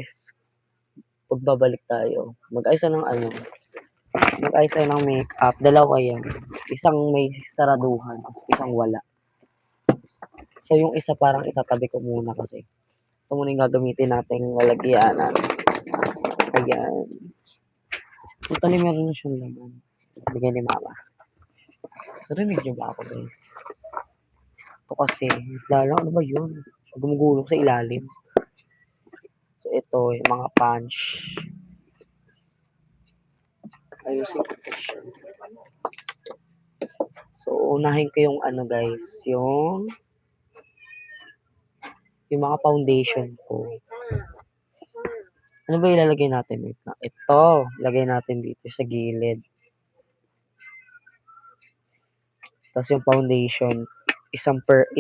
guys, pagbabalik tayo. Mag-ayos tayo ng ano, mag-ayos tayo ng makeup. Dalawa yan. Isang may saraduhan, isang wala. So, yung isa parang itatabi ko muna kasi ito muna yung gagamitin natin lalagyanan. Ayan. Totally meron na siyang laman. Bigyan ni mama. Narinig niyo ba ako, guys? Ito kasi, lalo, ano ba yun? Gumugulong sa ilalim. So, ito, yung mga punch. Ayusin ko siya. So, unahin ko yung ano, guys, yung mga foundation ko. Ano ba ilalagay natin? Wait na. Ito, lagay natin dito sa gilid. Tapos yung foundation, isang 1020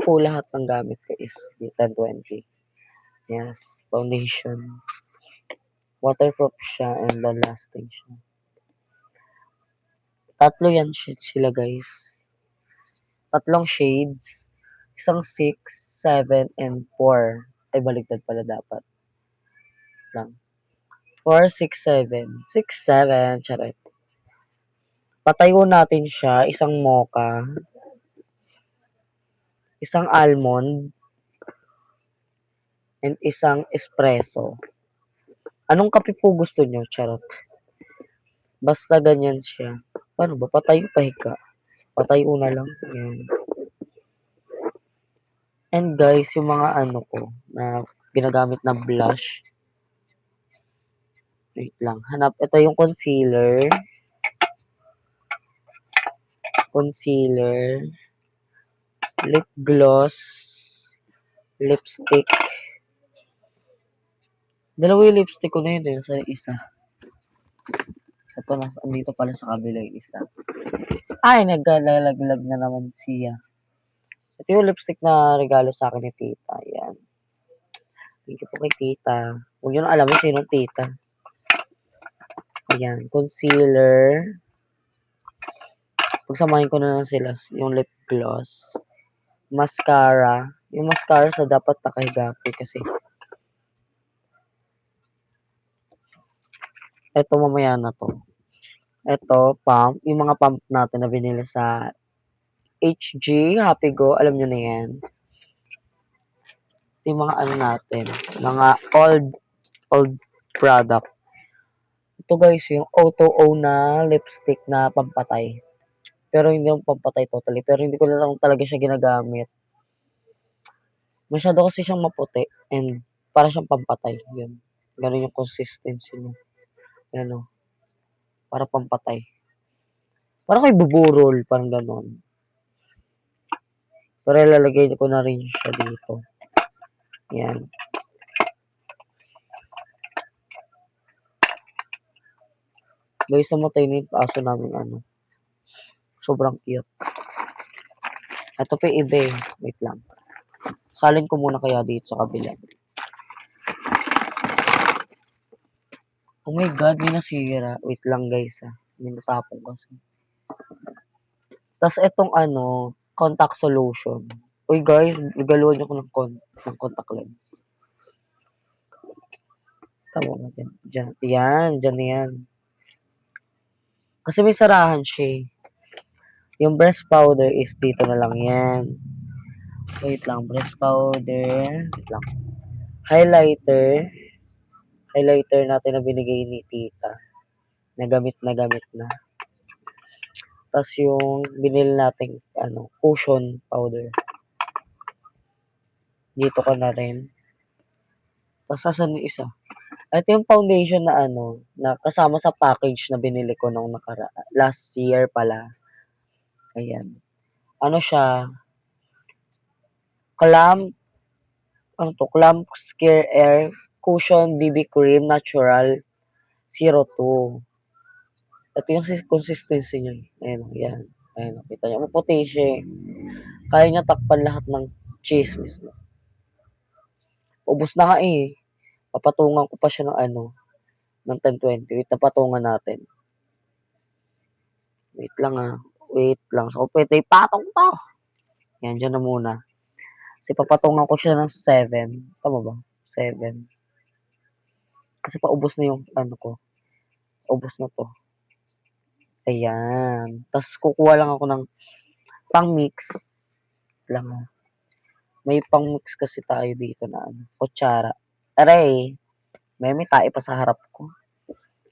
po lahat ng gamit ko is 1020. Yes, foundation. Waterproof siya and long lasting siya. Tatlo yan sila, guys. Tatlong shades. Isang 6, 7, and 4. Ay, baligtad pala dapat. Lang. 4, 6, 7. 6, 7. Charot. Patayo natin siya. Isang mocha. Isang almond. And isang espresso. Anong kape po gusto nyo? Charot. Basta ganyan siya. Paano ba? Patayo pahiga. Patayo na lang. Yan. And guys, yung mga ano ko na ginagamit na blush. Wait lang. Hanap. Ito yung concealer. Concealer. Lip gloss. Lipstick. Dalawa yung lipstick ko na yun. Sa isa. Ito na. Andito pala sa kabila yung isa. Ay, naglalaglag na naman siya. Ito yung lipstick na regalo sa akin ni tita. Ayan. Thank you po kay tita. Huwag nyo na alam yung sinong tita. Ayan. Concealer. Pagsamahin ko na lang sila. Yung lip gloss. Mascara. Yung mascara sa dapat nakahigati kasi. Ito mamaya na to. Ito, pump. Yung mga pump natin na binili sa HG, Happy Go. Alam nyo na yan. Ito yung mga ano natin. Mga old product. Ito guys, yung Auto-O na lipstick na pampatay. Pero hindi yung pampatay totally. Pero hindi ko lang talaga siya ginagamit. Masyado kasi siyang maputi. And para siyang pampatay. Yun. Ganun yung consistency niya. Yan o. Para pampatay. Parang kay buburol. Parang ganun. Pero ilalagay ko na rin siya dito. Yan. Guys, namatay na yung aso namin ano. Sobrang cute. Ito pa yung iba eh. Wait lang. Salin ko muna kaya dito sa kabila. Oh my God, may nasira. Wait lang guys ah. May natapong kasi. Tapos itong ano, contact solution. Uy guys, regaluhan niyo ko ng contact lens. Tama na dyan. Dyan. Yan, dyan yan. Kasi may sarahan siya eh. Yung breast powder is dito na lang yan. Wait lang, breast powder. Wait lang. Highlighter. Highlighter natin na binigay ni tita. Nagamit na. Tapos yung binili natin ano, cushion powder. Dito ko na rin. Tapos asan yung isa? Ito yung foundation na ano, na kasama sa package na binili ko nung last year pala. Ayan. Ano siya? Clamp Scare Air Cushion BB Cream Natural 02. Ito yung consistency niya. Ayan, yan. Ayan, kita niyo. Maputi siya. Kaya niya takpan lahat ng cheese mismo. Ubus na nga eh. Papatungan ko pa siya ng ano, ng 1020. Wait, napatungan natin. Wait lang ah. Wait lang. So, pwede ipatong to. Yan, dyan na muna. Kasi papatungan ko siya ng 7. Tama ba? 7. Kasi paubos na yung ano ko. Ubos na 'to. Ayan. Tas kukuha lang ako ng pang-mix lang. May pang-mix kasi tayo dito na ano, kutsara. Aray! May tae pa sa harap ko.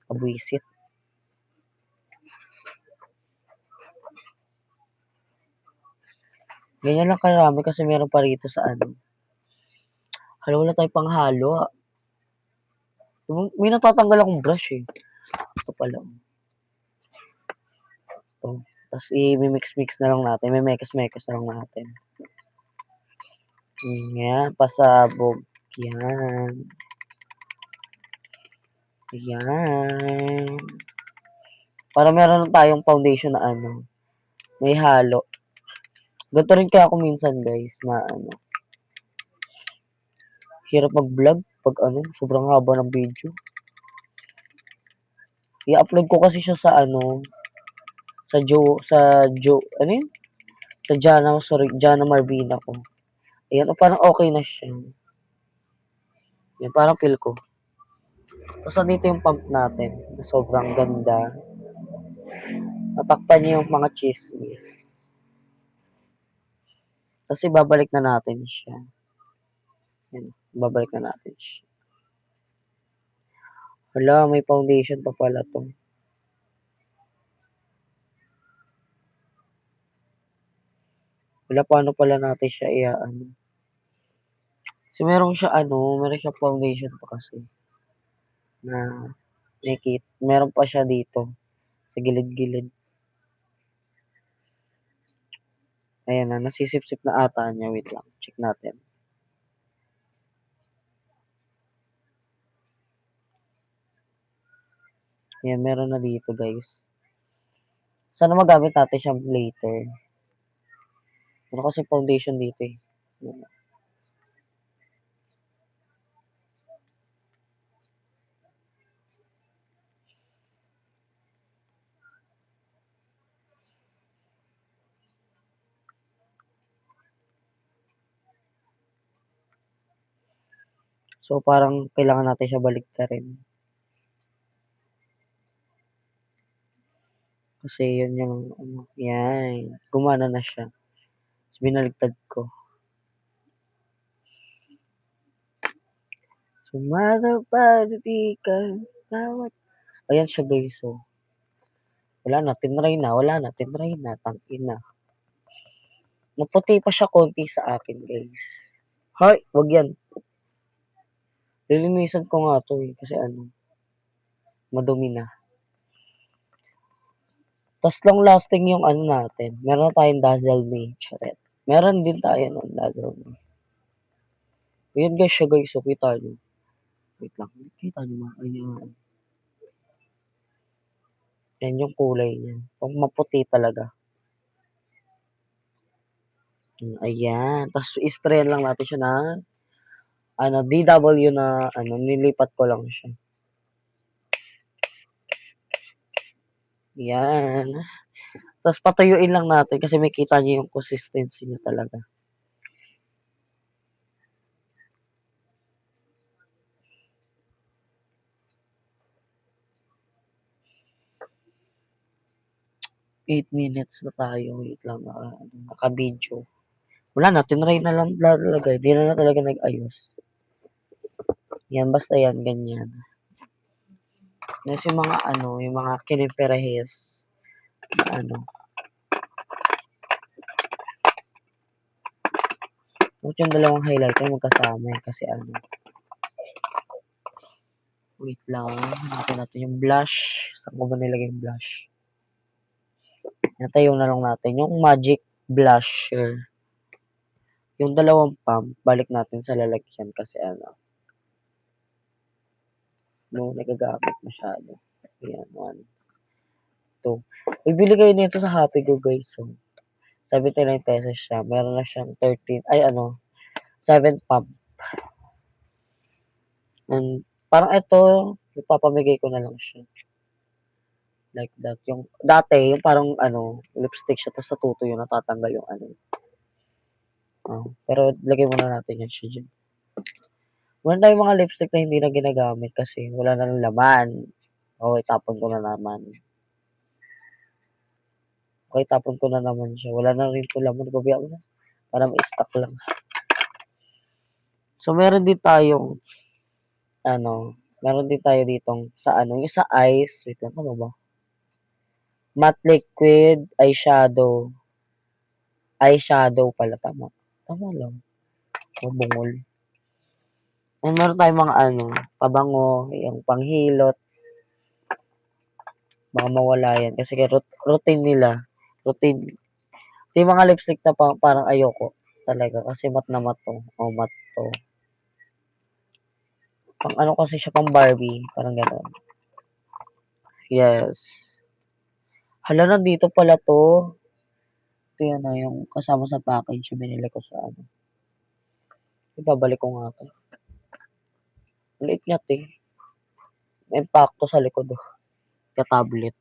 Kabwisit. Ganyan lang karami kasi meron pa rito sa ano. Hala, wala tayong panghalo. May natatanggal akong brush eh. Ito pala. Ito. Tapos i-mix-mix na lang natin. May mekos-mekos na lang natin. Yan, pasabog. Yan. Yan. Para meron tayong foundation na ano, may halo. Ganito rin kaya ako minsan guys na ano, hirap mag-vlog pag ano, sobrang haba ng video. I-upload ko kasi siya sa ano, ano yun? Sa Jana Marvina ko. Ayan, parang okay na siya. Yan, parang feel ko. Tapos nandito yung pump natin, na sobrang ganda. Natakpan niya yung mga chismis. Tapos ibabalik na natin siya. Yan, ibabalik na natin siya. Hala, may foundation pa pala to. Wala, paano pala natin siya ano. Kasi meron siya foundation pa kasi. Na meron pa siya dito. Sa gilid-gilid. Ayan na, nasisip-sip na ata niya. Wait lang, check natin. Ayan, meron na dito guys. Sana magamit natin siyang later. Meron kasi foundation dito eh. So, parang kailangan natin siya baliktarin. Kasi yun yung, ano, yan. Gumana na siya. Tapos binaligtad ko. Sumadapati ka. Ayan siya guys, so. Wala na, tinry na, tangina. Maputi pa siya konti sa akin, guys. Hoy, wag yan. Lilinisan ko nga to eh, kasi ano, madumi na. Tas long lasting yung ano natin. Meron tayong Dazzle Me, charet. Meron din tayo ng Dazzle Me. Ayan guys siya guys, so kita nyo. Wait lang, kita nyo ba? Ayan. Yan yung kulay niya. Pang maputi talaga. Ayan. Tapos i-spray lang natin siya na ano, DW na ano, nilipat ko lang siya. Yan. Tapos patuyuin lang natin kasi makita niyo yung consistency niya talaga. Eight minutes na tayo. Wait lang, naka-video. Wala na, tinry na lang lalagay. Di na talaga nag-ayos. Yan, basta yan, ganyan. Tapos yung mga kiniperahis. Ano. Huwag yung dalawang highlighter magkasama kasi ano. Wait lang, hanapin natin yung blush. Saan ko ba nilagay yung blush? Natayo na lang natin yung magic blusher. Yung dalawang pump, balik natin sa lalagyan kasi ano. No, nagagamit masyado. Ayan, 1, 2. Bibili kayo nito sa Happy Go guys. So, 79 pesos siya. Meron na siyang 7 pump. And parang ito, ipapamigay ko na lang siya. Like that. Yung dati, yung parang ano, lipstick siya tapos natutuyo natatanggal yung ano. Pero lagay muna natin yan siya diyan. Meron tayong mga lipstick na hindi na ginagamit kasi wala ng laman. Okay, tapon ko na naman. Okay, tapon ko na naman siya. Wala na rin 'to laman, babayaran mo na. Para may stock lang. So, meron din tayong meron din tayo ditong sa yung sa eyes, wait lang, tama ba? Matte liquid eyeshadow pala, tama. Tama lang, bungol. And meron tayong mga pabango, yung panghilot, baka mawala yan kasi routine nila, routine. Yung mga lipstick na parang ayoko talaga kasi matte na matte 'to, matte 'to. Pang kasi siya, pang Barbie, parang gano'n. Yes. Hala, nandito pala 'to. Ito yan yung kasama sa package yung binili ko sa ibabalik ko nga 'to. Ang liit niya, may impakto sa likod, ka-tablet.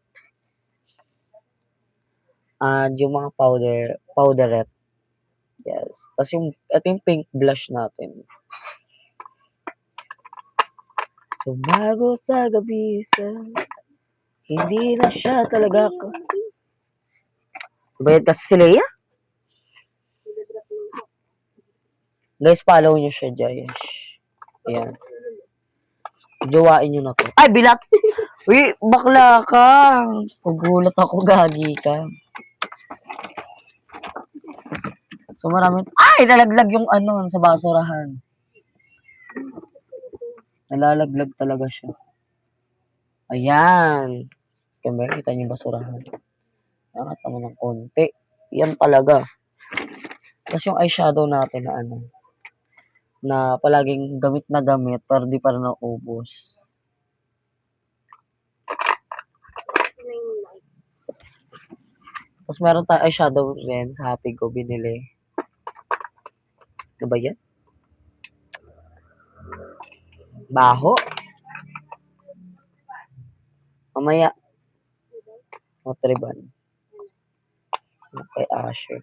And yung mga powderette. Yes. Tapos ito yung pink blush natin. Sumagot sa gabi hindi na siya talaga ko. Bayad kasi si Leia? Guys, follow nyo siya, Jayesh. Ayan. Jowain nyo na to. Ay, bilat! Uy, bakla ka! Pagulat ako, gagi ka. So, nalaglag yung sa basurahan. Nalalaglag talaga siya. Ayan. Kaya kita niyo yung basurahan. Nakata mo ng konti. Yan talaga. Tapos yung eyeshadow natin na palaging gamit na gamit pero di pa rin naubos. Tapos meron tayong eyeshadow rin sa Happy Go binili. Ano ba yan? Baho? Mamaya. Triban. Kay Asher.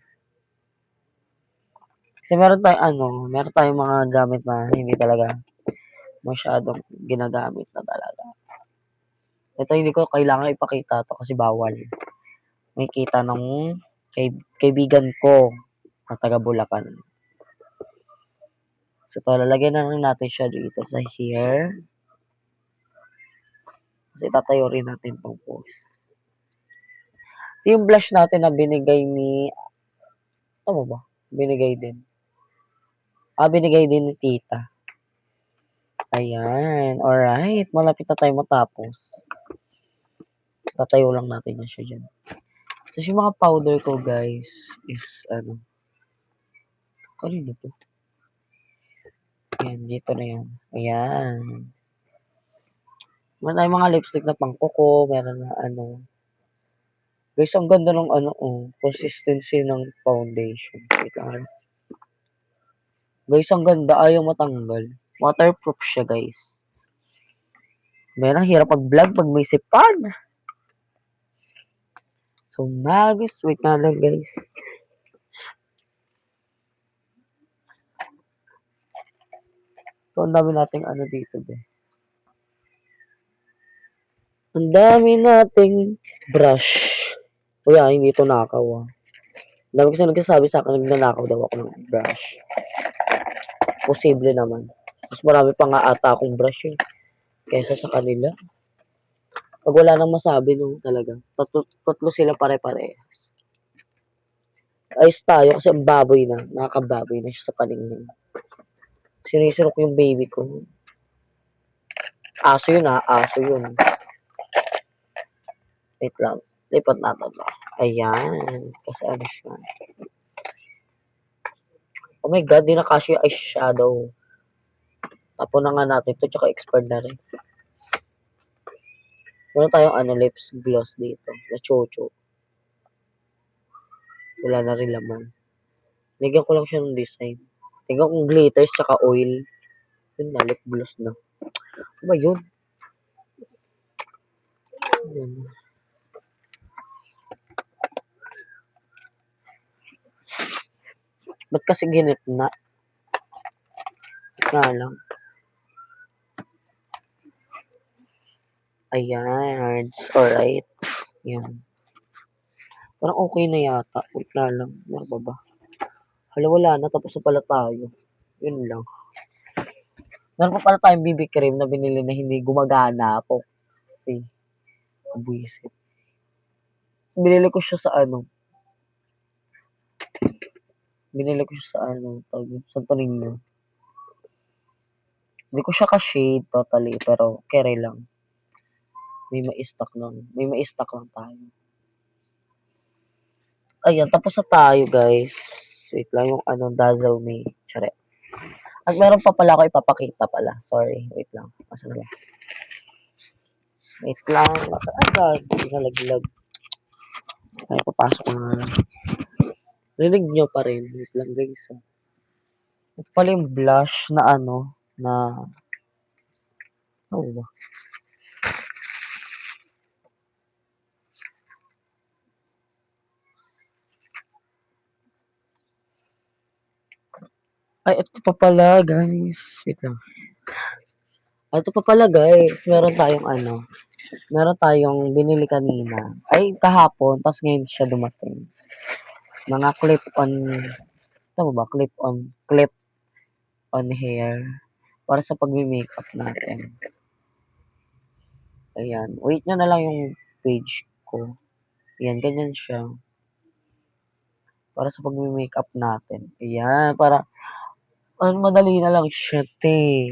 Kasi meron tayong mga gamit na hindi talaga masyadong ginagamit na talaga. Ito hindi ko kailangan ipakita to kasi bawal. May kita ng kaibigan ko na taga Bulacan. So, lalagyan na rin natin siya dito sa here. Kasi tatayo rin natin itong post. Yung blush natin na binigay ni, ano ba? Binigay din. Binigay din ni tita. Ayan. Alright. Malapit na tayo matapos. Tatayo lang natin yan siya dyan. So, yung mga powder ko, guys, is, kanino to? Ayan, dito na yan. Ayan. Meron tayong mga lipstick na pang kuko. Meron na Guys, ang ganda ng consistency ng foundation. Wait lang. Guys, ang ganda. Ayaw matanggal. Waterproof siya, guys. Meron hirap pag-vlog pag may sipan. So, wait na lang, guys. So, ang dami nating dito, Ang dami nating brush. Hindi ito nakaw, Ang dami kasi nagsasabi sa akin, nagnanakaw daw ako ng brush. Posible naman. Mas marami pa nga ata akong brush kaysa sa kanila. Pag wala nang masabi, talaga. Tatlo sila pare-parehas. Ayos tayo kasi ang baboy na. Nakakababoy na siya sa paningin. Sinisirok yung baby ko. Aso yun, aso yun. Wait lang. Lipat natin na. Ayan. Kasi siya. Oh my God, di na kasi yung eyeshadow. Tapon na nga natin ito, tsaka expired na rin. Meron tayong lips gloss dito. Na chocho. Wala na rin laman. Lagyan ko lang siya ng design. Tingnan kong glitters tsaka oil. Yun na, lip gloss na. Ano ba yun? Yun. Ba't kasi ginitna? Nga lang. Ayan. Alright. Yan. Parang okay na yata. Wait na lang. Meron pa ba? Hala, wala na. Tapos na pala tayo. Yun lang. Meron pa pala tayong BB cream na binili na hindi gumagana po. Okay. Buwisit. Binili ko siya sa ano. Binili ko siya sa ano. Santo Niño. Hindi ko siya ka-shade totally. Pero kere lang. May ma-stock lang. May ma-stock lang tayo. Ayan, tapos na tayo guys. Wait lang yung ano, Dazzle Me. Tsare. At meron pa pala ako ipapakita pala. Sorry, wait lang. Asa na ba? Wait lang. Ay God, nalaglag. Ay, papasok ko na lang. Rinig nyo pa rin. Wait lang guys. Ito pala yung blush na ano, na... Ano ba? Ay, ito pa pala guys. Wait lang. Ay, ito pa pala guys. Meron tayong ano. Meron tayong binili kanina. Ay, kahapon. Tapos ngayon siya dumating. Mga clip-on. Tama ba? Clip-on hair. Para sa pagme-makeup natin. Ayan. Wait nyo na lang yung page ko. Ayan, ganyan siya. Para sa pagme-makeup natin. Ayan, para madali na lang siya, te.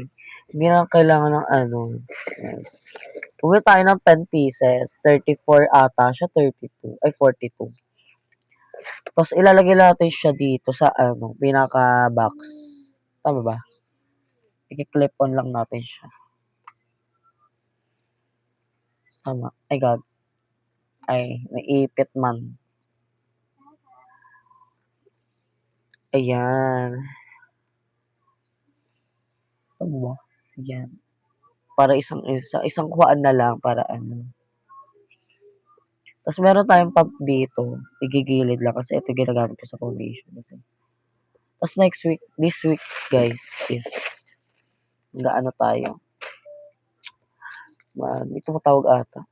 Hindi na kailangan ng ano. Yes. Bumili tayo ng 10 pieces. 34 ata siya. 32. Ay, 42. Tapos ilalagay natin siya dito sa ano, pinaka-box. Tama ba? I-clip on lang natin siya. Tama. Ay, God. Ay, naipit man. Ayan. Tama ba? Ayan. Para isang kuhaan na lang para ano. Tapos meron tayong pump dito. Igigilid lang kasi ito ginagamit ko sa foundation. Tapos this week guys is gaano tayo. May tumatawag ata.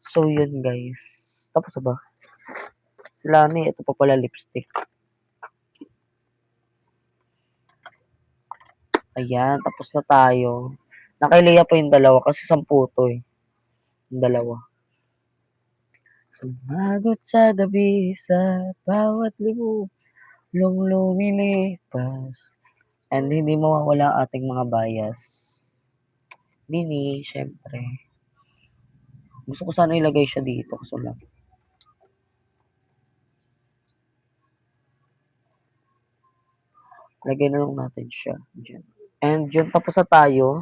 So yun guys. Tapos ba? Wala na ito pa pala lipstick. Ayan, tapos na tayo. Nakaileya pa yung dalawa kasi 10 to eh. Yung dalawa. Sumagot sa gabi sa bawat libo lumilipas. And hindi mawawala ang ating mga bias. Bini, syempre. Gusto ko sana ilagay siya dito. Kaso lang. Lagay na lang natin siya. Dyan. And yun, tapos na tayo.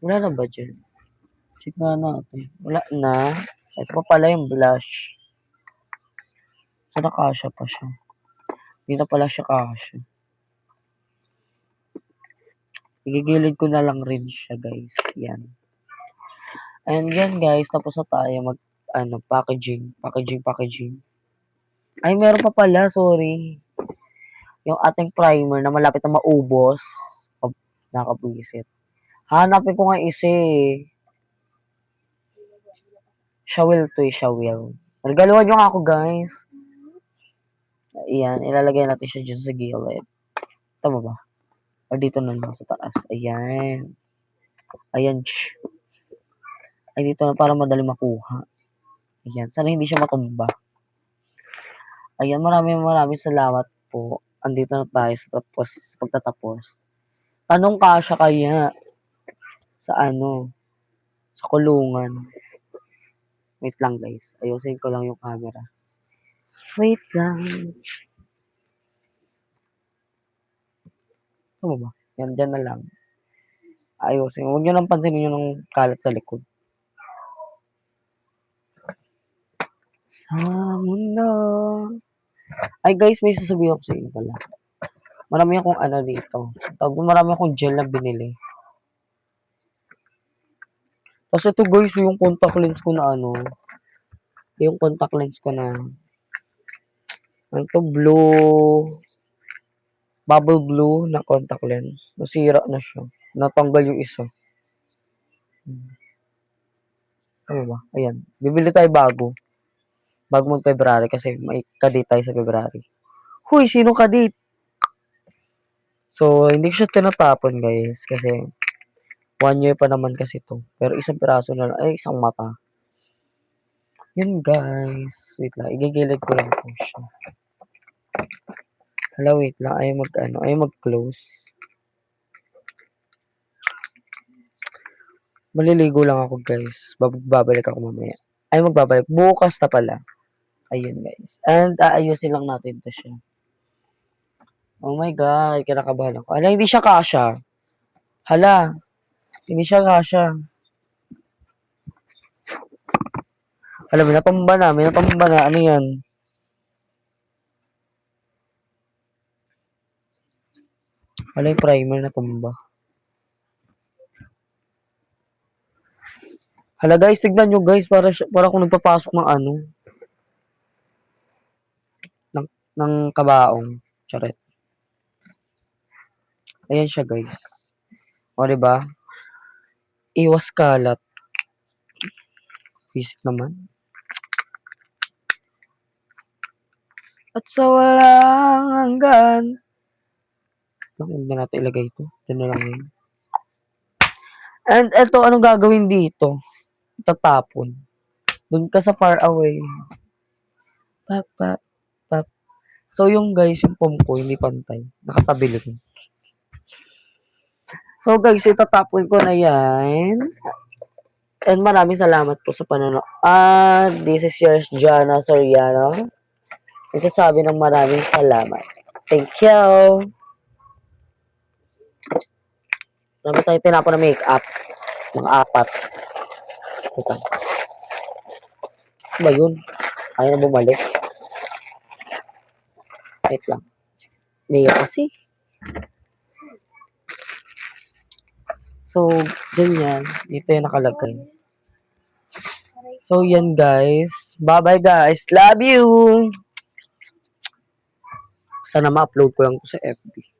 Wala na ba dyan? Check nga natin. Wala na. Ito pa pala yung blush. So, nakasya pa siya. Hindi na pala siya kasya. Igigilid ko na lang rin siya, guys. Yan. And yan, guys. Tapos na tayo packaging. Packaging. Ay, meron pa pala. Sorry. Yung ating primer na malapit na maubos. Oh, nakabwisit. Hanapin ko nga isa eh. Shawil to eh, shawil. Regaluhan nyo nga ako, guys. Ayan, ilalagay natin siya dyan sa gilid. Tama ba? O dito na lang sa taas. Ayan. Ayan. Ay, dito na para madali makuha. Ayan. Sana hindi siya matumba. Ayan, maraming salamat po. Andito na tayo sa pagtatapos. Tanong kasya kaya sa ano, sa kulungan. Wait lang guys. Ayusin ko lang yung camera. Wait lang. Ano ba? Yan, dyan na lang. Ayusin. Huwag nyo lang pansinin yung kalat sa likod. Sa mundo. Ay guys, may sasabihin ako sa inyo pala. Marami akong dito. Marami akong gel na binili. Kasi ito guys, yung contact lens ko na Yung contact lens ko na, ano 'to, blue, bubble blue na contact lens. Nasira na siya. Natanggal yung isa. Ano ba? Ayan. Bibili tayo bago. Bago mag-February kasi may ka-date tayo sa February. Huy, sino ka-date? So, hindi ko siya tinatapon guys kasi 1 year pa naman kasi 'to. Pero isang piraso na lang, ay isang mata. Yun guys. Wait lang, igigilid ko lang po siya. Hala, wait lang. Ayaw mag-close. Maliligo lang ako guys. Babalik ako mamaya. Ay, magbabalik. Bukas na pala. Ayun guys. And aayusin lang natin 'to siya. Oh my God, kinakabahan ako. Hala, hindi siya kasya. Hala, hindi siya kasya. Hala, may natumba na. Ano yan? Hala, yung primer natumba. Hala guys, tignan nyo guys. Para kung nagpapasok ng ano. Ng kabaong. Charet. Ayan siya guys. O, diba? Iwas kalat. Visit naman. At sa walang hanggan. Huwag na natin ilagay ito. Diyan na lang yun. And eto, anong gagawin dito? Tatapon. Doon ka sa far away. Pap, pap, pap. So, yung guys, yung pom ko, hindi pantay. Nakatabi lang. So, guys, itatapon ko na yan. And maraming salamat po sa panonood. This is yours, Jana Soriano. Nagsasabi ng maraming salamat. Thank you. Dami tayo tinapon na makeup. Mga 4. Ito. Ano ba yun? Ayaw na bumalik. Wait lang. Hindi kasi. So, dyan yan. Dito yung nakalagay. So, yan guys. Bye-bye guys. Love you! Sana ma-upload ko lang to sa FB.